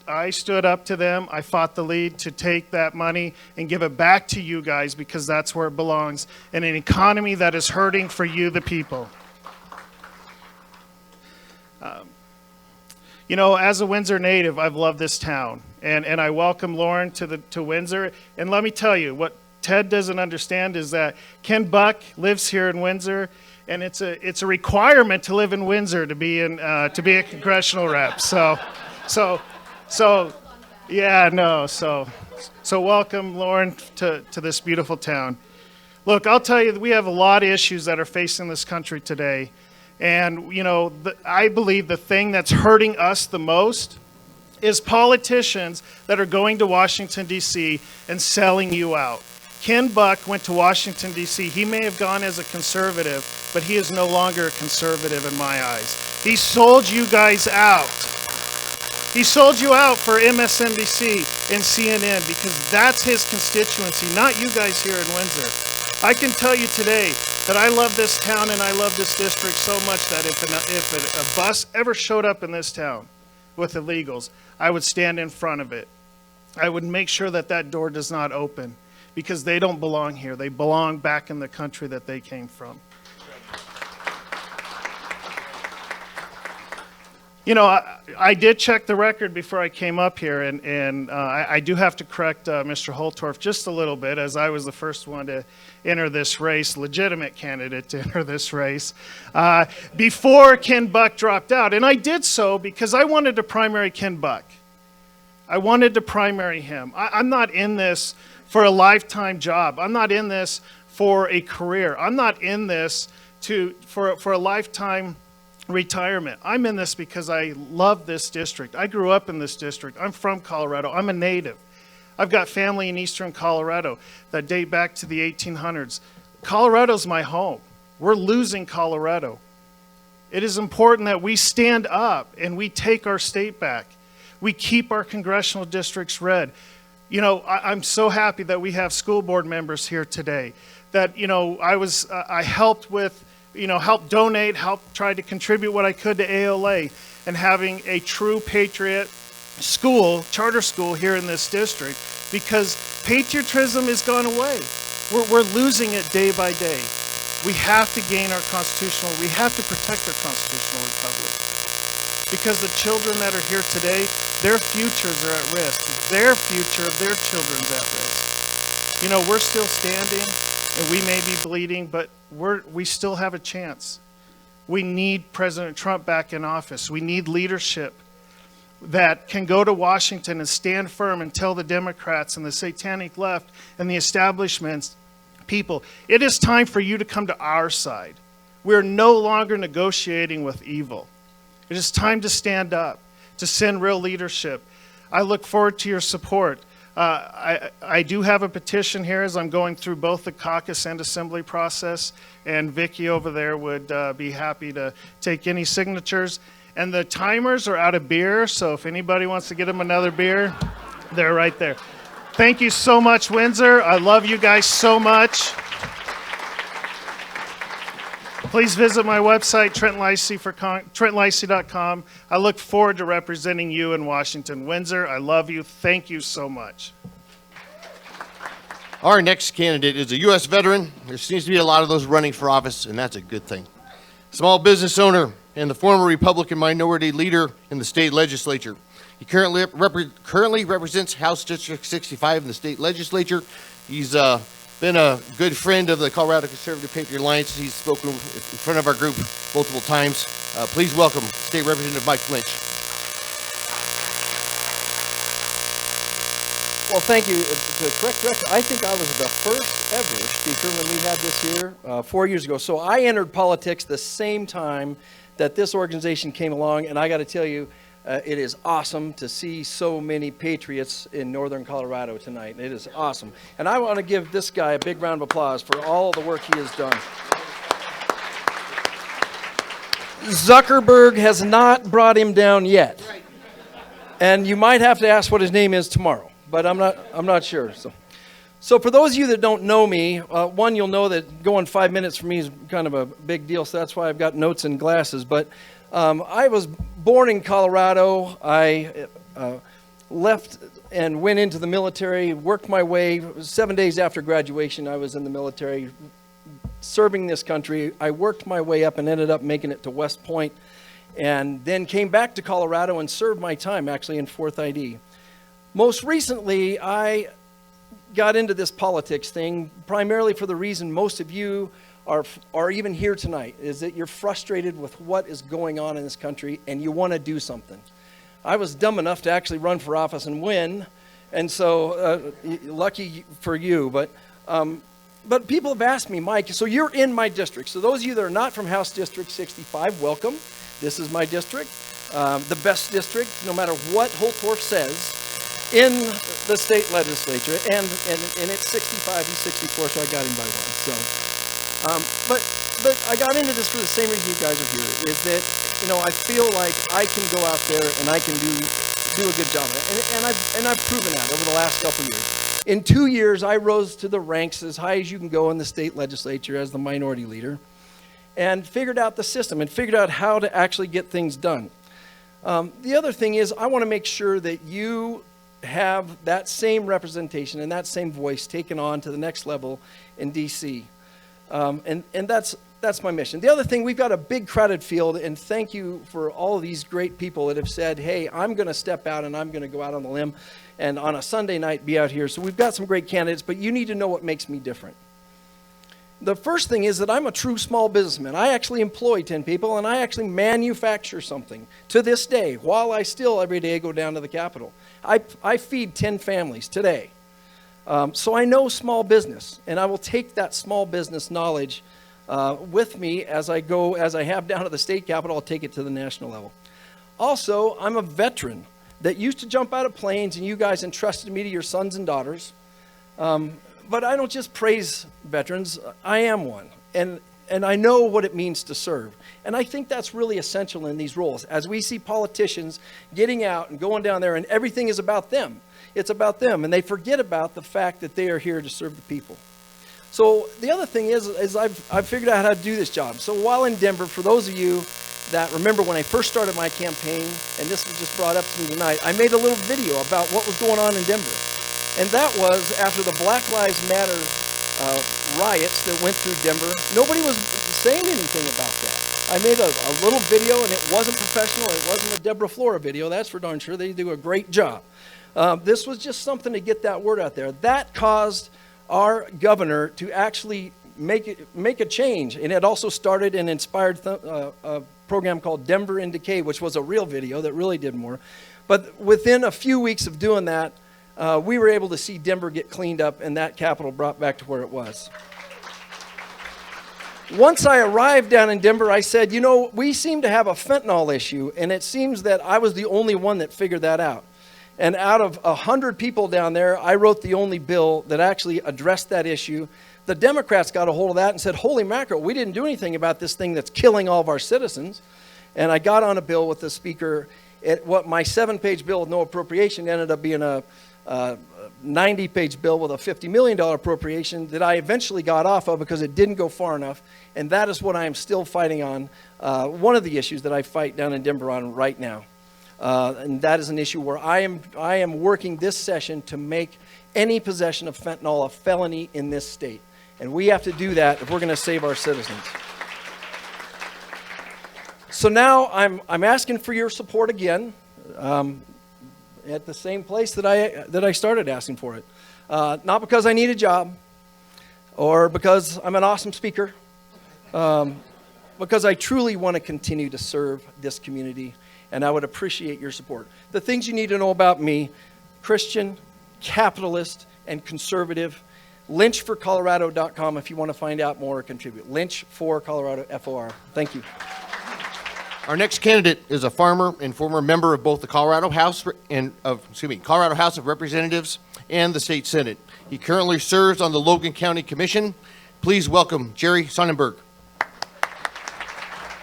I stood up to them. I fought the lead to take that money and give it back to you guys because that's where it belongs in an economy that is hurting for you, the people. As a Windsor native, I've loved this town, and I welcome Lauren to Windsor. And let me tell you, what Ted doesn't understand is that Ken Buck lives here in Windsor, and it's a requirement to live in Windsor to be a congressional rep. So welcome, Lauren, to this beautiful town. Look, I'll tell you that we have a lot of issues that are facing this country today. And, I believe the thing that's hurting us the most is politicians that are going to Washington, D.C. and selling you out. Ken Buck went to Washington, D.C. He may have gone as a conservative, but he is no longer a conservative in my eyes. He sold you guys out. He sold you out for MSNBC and CNN because that's his constituency, not you guys here in Windsor. I can tell you today that I love this town and I love this district so much that if a bus ever showed up in this town with illegals, I would stand in front of it. I would make sure that door does not open because they don't belong here. They belong back in the country that they came from. I did check the record before I came up here, and I do have to correct Mr. Holtorf just a little bit, as I was the first one to enter this race, legitimate candidate to enter this race, before Ken Buck dropped out. And I did so because I wanted to primary Ken Buck. I wanted to primary him. I'm not in this for a lifetime job. I'm not in this for a career. I'm not in this for a lifetime retirement. I'm in this because I love this district. I grew up in this district. I'm from Colorado. I'm a native. I've got family in eastern Colorado that date back to the 1800s. Colorado's my home. We're losing Colorado. It is important that we stand up and we take our state back. We keep our congressional districts red. You know, I'm so happy that we have school board members here today. That, you know, I helped with, you know, helped donate, helped try to contribute what I could to ALA, and having a true patriot school, charter school here in this district, because patriotism has gone away. We're losing it day by day. We have to gain our constitutional, we have to protect our constitutional republic. Because the children that are here today, their futures are at risk. Their future of their children's at risk. You know, we're still standing and we may be bleeding, but we still have a chance. We need President Trump back in office. We need leadership that can go to Washington and stand firm and tell the Democrats and the satanic left and the establishments, people, it is time for you to come to our side. We're no longer negotiating with evil. It is time to stand up, to send real leadership. I look forward to your support. I do have a petition here as I'm going through both the caucus and assembly process, and Vicki over there would be happy to take any signatures. And the timers are out of beer, so if anybody wants to get them another beer, they're right there. Thank you so much, Windsor. I love you guys so much. Please visit my website, TrentLicey.com. I look forward to representing you in Washington. Windsor, I love you. Thank you so much. Our next candidate is a U.S. veteran. There seems to be a lot of those running for office, and that's a good thing. Small business owner and the former Republican minority leader in the state legislature. He currently represents House District 65 in the state legislature. He's been a good friend of the Colorado Conservative Patriot Alliance. He's spoken in front of our group multiple times. Please welcome State Representative Mike Lynch. Well, thank you. To correct record, I think I was the first ever speaker when we had this here 4 years ago. So I entered politics the same time that this organization came along, and I got to tell you, it is awesome to see so many patriots in northern Colorado tonight. It is awesome. And I want to give this guy a big round of applause for all the work he has done. Zuckerberg has not brought him down yet. And you might have to ask what his name is tomorrow, but I'm not sure. So for those of you that don't know me, one, you'll know that going 5 minutes for me is kind of a big deal, so that's why I've got notes and glasses. But I was born in Colorado. I left and went into the military, worked my way. 7 days after graduation, I was in the military serving this country. I worked my way up and ended up making it to West Point, and then came back to Colorado and served my time actually in 4th ID. Most recently, I got into this politics thing primarily for the reason most of you are even here tonight, is that you're frustrated with what is going on in this country and you want to do something. I was dumb enough to actually run for office and win, and so lucky for you. But people have asked me, Mike, so you're in my district. So those of you that are not from House District 65, welcome. This is my district, the best district, no matter what Holtorf says, in the state legislature. And it's 65, he's 64, so I got him by one. So. But I got into this for the same reason you guys are here, is that, you know, I feel like I can go out there and I can do a good job of it. And I've proven that over the last couple of years. In 2 years, I rose to the ranks as high as you can go in the state legislature as the minority leader, and figured out the system and figured out how to actually get things done. The other thing is, I want to make sure that you have that same representation and that same voice taken on to the next level in D.C. And that's my mission. The other thing, we've got a big crowded field, and thank you for all of these great people that have said, hey, I'm going to step out and I'm going to go out on the limb and on a Sunday night be out here. So we've got some great candidates, but you need to know what makes me different. The first thing is that I'm a true small businessman. I actually employ 10 people, and I actually manufacture something to this day, while I still every day go down to the Capitol. I feed 10 families today. So I know small business, and I will take that small business knowledge with me as I go, as I have down to the state capitol. I'll take it to the national level. Also, I'm a veteran that used to jump out of planes, and you guys entrusted me to your sons and daughters. But I don't just praise veterans. I am one. And I know what it means to serve. And I think that's really essential in these roles. As we see politicians getting out and going down there and everything is about them. It's about them. And they forget about the fact that they are here to serve the people. So the other thing is I've figured out how to do this job. So while in Denver, for those of you that remember when I first started my campaign, and this was just brought up to me tonight, I made a little video about what was going on in Denver. And that was after the Black Lives Matter riots that went through Denver. Nobody was saying anything about that. I made a little video, and it wasn't professional. It wasn't a Deborah Flora video, that's for darn sure. They do a great job. This was just something to get that word out there. That caused our governor to actually make a change, and it also started and inspired a program called Denver in Decay, which was a real video that really did more. But within a few weeks of doing that, we were able to see Denver get cleaned up and that capital brought back to where it was. Once I arrived down in Denver, I said, you know, we seem to have a fentanyl issue, and it seems that I was the only one that figured that out. And out of 100 people down there, I wrote the only bill that actually addressed that issue. The Democrats got a hold of that and said, holy mackerel, we didn't do anything about this thing that's killing all of our citizens. And I got on a bill with the speaker. What my 7-page bill with no appropriation ended up being a 90-page bill with a $50 million appropriation that I eventually got off of because it didn't go far enough. And that is what I am still fighting on. One of the issues that I fight down in Denver on right now. And that is an issue where I am working this session to make any possession of fentanyl a felony in this state. And we have to do that if we're going to save our citizens. So now I'm asking for your support again. At the same place that I started asking for it. Not because I need a job or because I'm an awesome speaker, because I truly want to continue to serve this community, and I would appreciate your support. The things you need to know about me: Christian, capitalist, and conservative. Lynchforcolorado.com if you want to find out more or contribute. Lynch for Colorado, FOR. Thank you. Our next candidate is a farmer and former member of both the Colorado House of Representatives and the State Senate. He currently serves on the Logan County Commission. Please welcome Jerry Sonnenberg.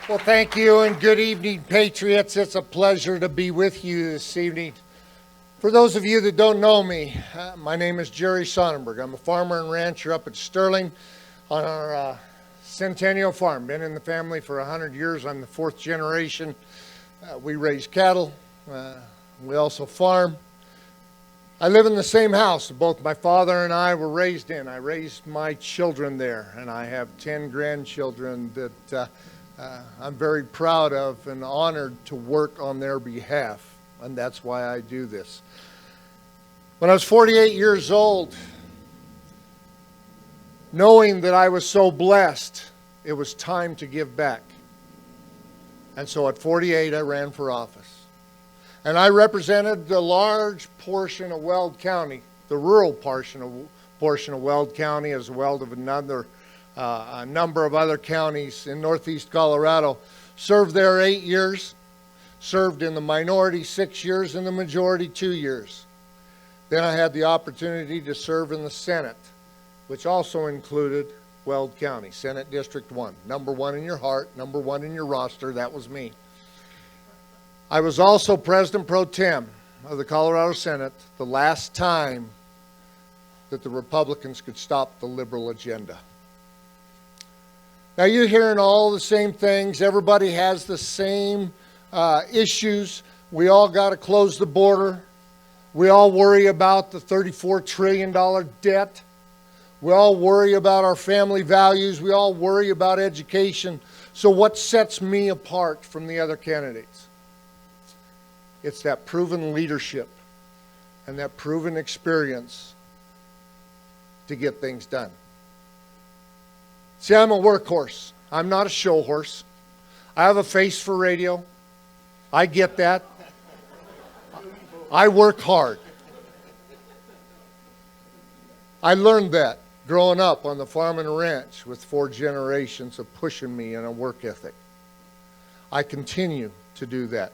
Well, thank you, and good evening, Patriots. It's a pleasure to be with you this evening. For those of you that don't know me, my name is Jerry Sonnenberg. I'm a farmer and rancher up at Sterling on our Centennial Farm. Been in the family for 100 years. I'm the 4th generation. We raise cattle. We also farm. I live in the same house that both my father and I were raised in. I raised my children there, and I have 10 grandchildren that I'm very proud of and honored to work on their behalf, and that's why I do this. When I was 48 years old, knowing that I was so blessed, it was time to give back. And so at 48, I ran for office. And I represented the large portion of Weld County, the rural portion of Weld County, as well as a number of other counties in northeast Colorado. Served there 8 years, served in the minority 6 years, and the majority 2 years. Then I had the opportunity to serve in the Senate, which also included Weld County, Senate District 1. Number 1 in your heart, number 1 in your roster, that was me. I was also President Pro Tem of the Colorado Senate the last time that the Republicans could stop the liberal agenda. Now you're hearing all the same things. Everybody has the same issues. We all got to close the border. We all worry about the $34 trillion debt. We all worry about our family values. We all worry about education. So what sets me apart from the other candidates? It's that proven leadership and that proven experience to get things done. See, I'm a workhorse. I'm not a show horse. I have a face for radio. I get that. I work hard. I learned that growing up on the farm and ranch with 4 generations of pushing me and a work ethic. I continue to do that.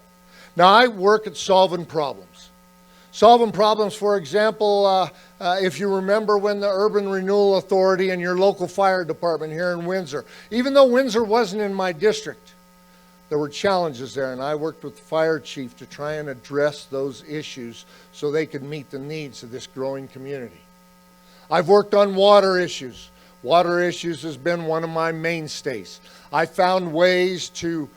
Now, I work at solving problems. Solving problems, for example, if you remember when the Urban Renewal Authority and your local fire department here in Windsor, even though Windsor wasn't in my district, there were challenges there, and I worked with the fire chief to try and address those issues so they could meet the needs of this growing community. I've worked on water issues. Water issues has been one of my mainstays. I found ways to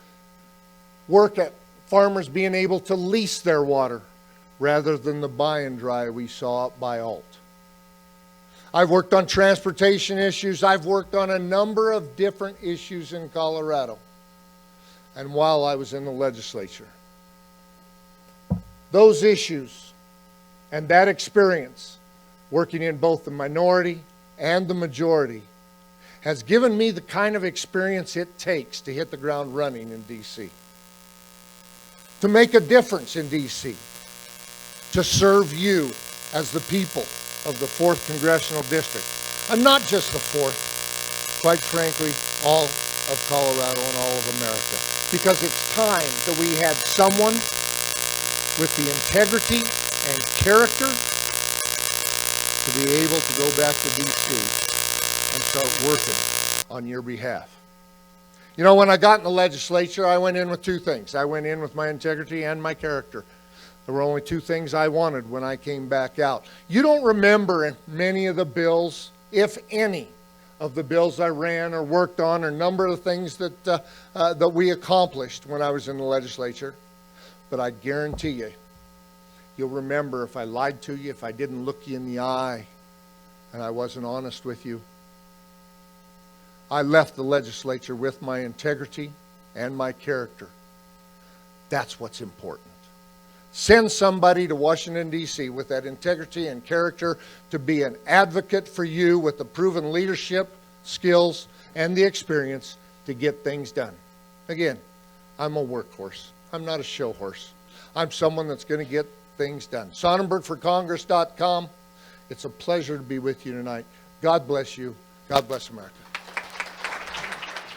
work at farmers being able to lease their water rather than the buy and dry we saw up by Alt. I've worked on transportation issues. I've worked on a number of different issues in Colorado. And while I was in the legislature, those issues and that experience working in both the minority and the majority has given me the kind of experience it takes to hit the ground running in D.C., to make a difference in D.C., to serve you as the people of the 4th Congressional District, and not just the 4th, quite frankly, all of Colorado and all of America. Because it's time that we had someone with the integrity and character to be able to go back to D.C. and start working on your behalf. You know, when I got in the legislature, I went in with 2 things. I went in with my integrity and my character. There were only 2 things I wanted when I came back out. You don't remember many of the bills, if any, of the bills I ran or worked on, or a number of the things that we accomplished when I was in the legislature. But I guarantee you, you'll remember if I lied to you, if I didn't look you in the eye, and I wasn't honest with you. I left the legislature with my integrity and my character. That's what's important. Send somebody to Washington, D.C. with that integrity and character to be an advocate for you with the proven leadership, skills, and the experience to get things done. Again, I'm a workhorse. I'm not a show horse. I'm someone that's going to get things done. SonnenbergforCongress.com. It's a pleasure to be with you tonight. God bless you. God bless America.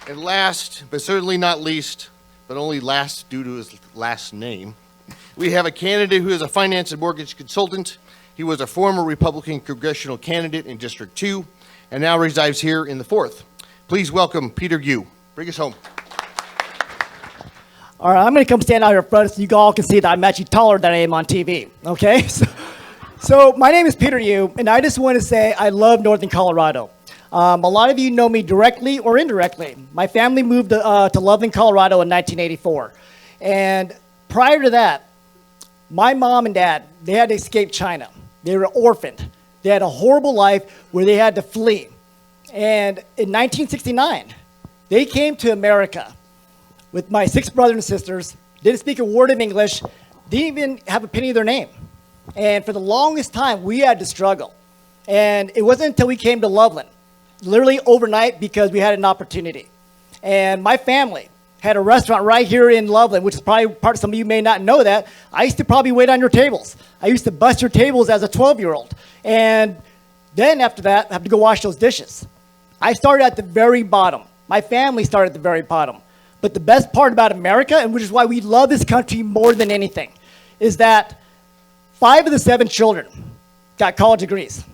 And last, but certainly not least, but only last due to his last name, we have a candidate who is a finance and mortgage consultant. He was a former Republican congressional candidate in District 2 and now resides here in the 4th. Please welcome Peter Yu. Bring us home. All right, I'm going to come stand out here front so you all can see that I'm actually taller than I am on TV, okay? So my name is Peter Yu, and I just want to say I love Northern Colorado. A lot of you know me directly or indirectly. My family moved to Loveland, Colorado in 1984. And prior to that, my mom and dad, they had to escape China. They were orphaned. They had a horrible life where they had to flee. And in 1969, they came to America with my 6 brothers and sisters, didn't speak a word of English, didn't even have a penny of their name. And for the longest time, we had to struggle. And it wasn't until we came to Loveland, literally overnight, because we had an opportunity. And my family had a restaurant right here in Loveland, which is probably part of some of you may not know that. I used to probably wait on your tables. I used to bust your tables as a 12-year-old. And then after that, I have to go wash those dishes. I started at the very bottom. My family started at the very bottom. But the best part about America, and which is why we love this country more than anything, is that 5 of the 7 children got college degrees.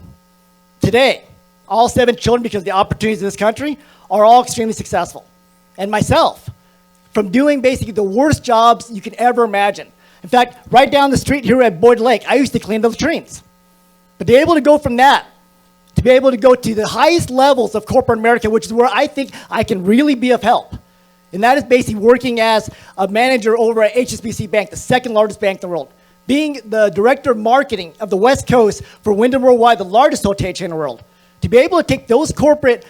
Today, all 7 children, because of the opportunities in this country, are all extremely successful. And myself, from doing basically the worst jobs you can ever imagine. In fact, right down the street here at Boyd Lake, I used to clean the latrines. But to be able to go from that, to be able to go to the highest levels of corporate America, which is where I think I can really be of help. And that is basically working as a manager over at HSBC Bank, the 2nd largest bank in the world. Being the director of marketing of the West Coast for Wyndham Worldwide, the largest hotel chain in the world. To be able to take those corporate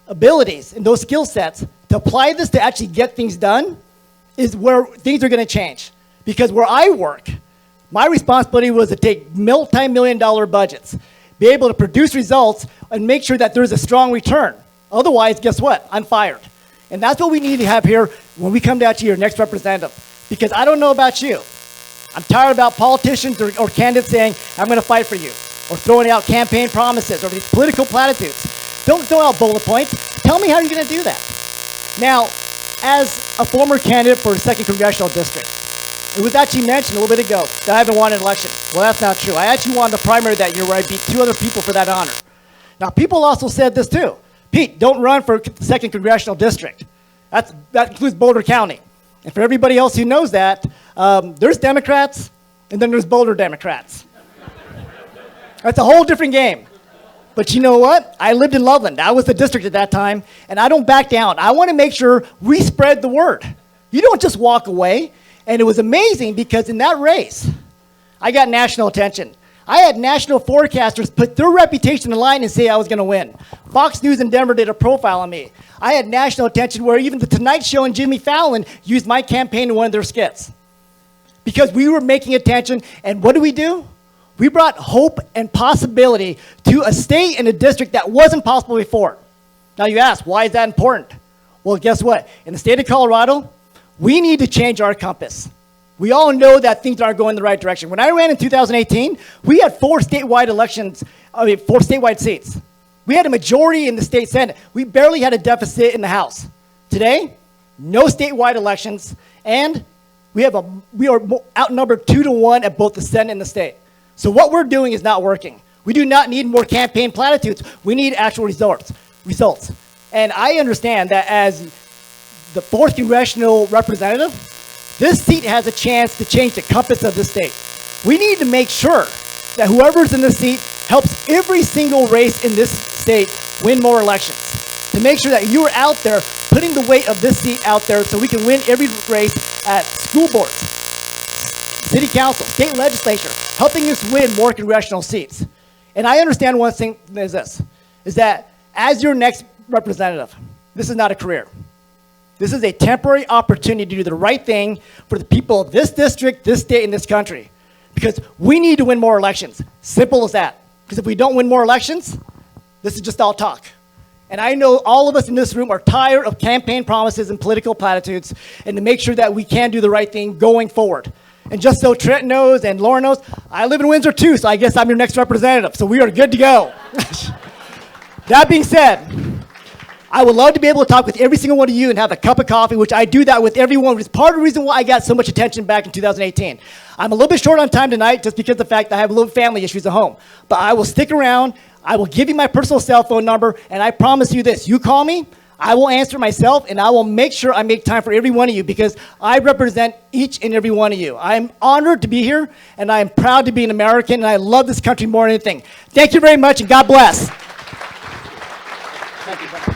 abilities and those skill sets to apply this to actually get things done is where things are going to change. Because where I work, my responsibility was to take multi-million-dollar budgets, be able to produce results, and make sure that there's a strong return. Otherwise, guess what? I'm fired. And that's what we need to have here when we come down to your next representative. Because I don't know about you. I'm tired about politicians or candidates saying, I'm going to fight for you, or throwing out campaign promises or these political platitudes. Don't throw out bullet points. Tell me how you're going to do that. Now, as a former candidate for a 2nd Congressional District, it was actually mentioned a little bit ago that I haven't won an election. Well, that's not true. I actually won the primary that year where I beat 2 other people for that honor. Now, people also said this too. Pete, don't run for the 2nd Congressional District. That includes Boulder County. And for everybody else who knows that, there's Democrats and then there's Boulder Democrats. That's a whole different game. But you know what? I lived in Loveland. I was the district at that time, and I don't back down. I want to make sure we spread the word. You don't just walk away. And it was amazing because in that race, I got national attention. I had national forecasters put their reputation in line and say I was going to win. Fox News in Denver did a profile on me. I had national attention where even the Tonight Show and Jimmy Fallon used my campaign in one of their skits. Because we were making attention, and what do? We brought hope and possibility to a state and a district that wasn't possible before. Now you ask, why is that important? Well, guess what? In the state of Colorado, we need to change our compass. We all know that things aren't going the right direction. When I ran in 2018, we had 4 statewide elections, 4 statewide seats. We had a majority in the state Senate. We barely had a deficit in the House. Today, no statewide elections, and we are outnumbered 2-1 at both the Senate and the state. So what we're doing is not working. We do not need more campaign platitudes. We need actual results. And I understand that as the 4th Congressional Representative, this seat has a chance to change the compass of the state. We need to make sure that whoever's in the seat helps every single race in this state win more elections. To make sure that you are out there putting the weight of this seat out there so we can win every race at school boards, city council, state legislature, helping us win more congressional seats. And I understand one thing is this, is that as your next representative, this is not a career. This is a temporary opportunity to do the right thing for the people of this district, this state, and this country. Because we need to win more elections. Simple as that. Because if we don't win more elections, this is just all talk. And I know all of us in this room are tired of campaign promises and political platitudes, and to make sure that we can do the right thing going forward. And just so Trent knows and Lauren knows, I live in Windsor too, so I guess I'm your next representative. So we are good to go. That being said, I would love to be able to talk with every single one of you and have a cup of coffee, which I do that with everyone, which is part of the reason why I got so much attention back in 2018. I'm a little bit short on time tonight just because of the fact that I have a little family issues at home. But I will stick around. I will give you my personal cell phone number, and I promise you this. You call me, I will answer myself, and I will make sure I make time for every one of you because I represent each and every one of you. I'm honored to be here, and I am proud to be an American, and I love this country more than anything. Thank you very much, and God bless. Thank you.